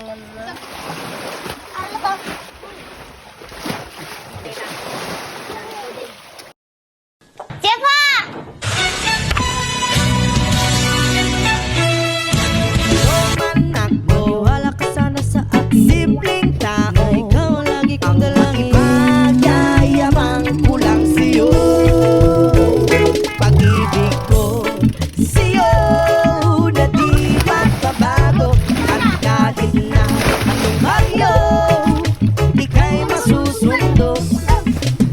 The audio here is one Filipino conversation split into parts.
naman. Ano to? Jefa! Maniwala ka sana sa akin, simpleng tao. Ikaw ang lagi kong dalangin. Magyayabang ko lang sa'yo. Pag-ibig ko sa'yo na di magbabago. At kahit na anong bagyo, ika'y masusundo.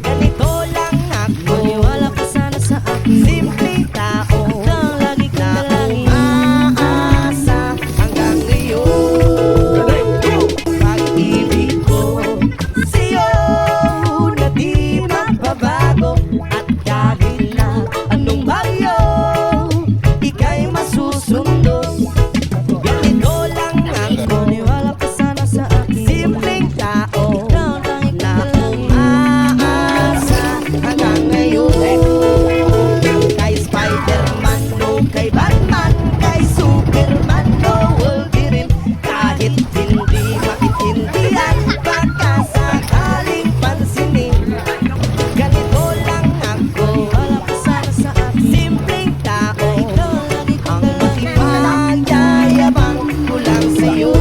Ganito lang ako. Maniwala ka sana sa akin, simpleng tao. Ikaw ang lagi kong dalangin. Umaasa hanggang ngayon. Pag-ibig ko sa'yo na di magbabago. At kahit na anong bagyo, ika'y masusundo. Ganito lang ako. Maniwala ka sana sa akin, simpleng tao. Ikaw ang lagi kong dalangin. Umaasa hanggang ngayon. Kay Spider-Man, no, kay Batman, kay Superman, no, Wolverine. Kahit hindi maintindihan, baka sakaling pansinin. Ganito lang ako. Wala ka sana sa akin, simpleng tao. Ikaw ang lagi kong dalangin. Magyayabang ko lang sa'yo.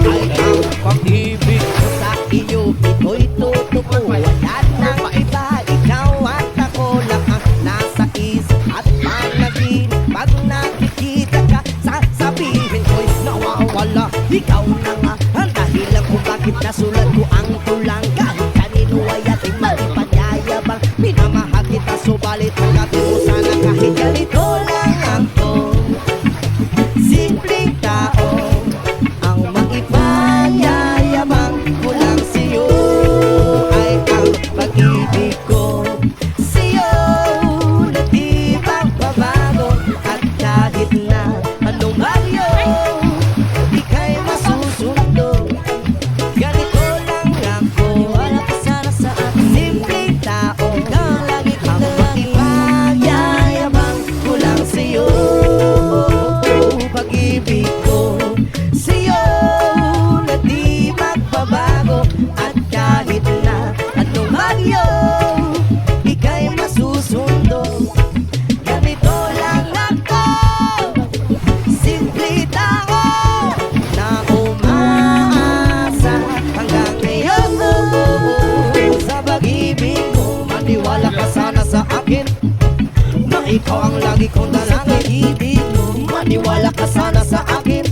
Ay ang pag-ibig ko sa iyo, ito'y totoo. Wala nang iba, ikaw at ako lang ang nasa isip at panaginip. Pag nakikita ka, sasabihin ko'y nawawala. Ikaw na nga ang dahilan kung bakit nasulat ko ang tulang. Kahit kanino ay ating magipanyayabang. Minamahal kita, subalit hanggatin mo sana kahit ganito lang ako. Simpleng tao, ang maipanyayabang ko lang sa'yo. Ay ang pag-ibig ko sa'yo na di magbabago. At kahit na anong bagyo, ika'y masusundo. Ganito lang ako. Wala ka sana sa akin, simpleng tao. Ikaw ang lagi kong dalangin. Magyayabang ko lang sa'yo. Pag-ibig ko sa'yo na di magbabago. At kahit na anong bagyo, ika'y masusundo. Ganito lang ako, simple tao na umaasa hanggang ngayon. Sa pag-ibig mo, maniwala ka sana sa akin, na ikaw ang lagi kong dalangin. Ibig mo, maniwala ka sana sa akin,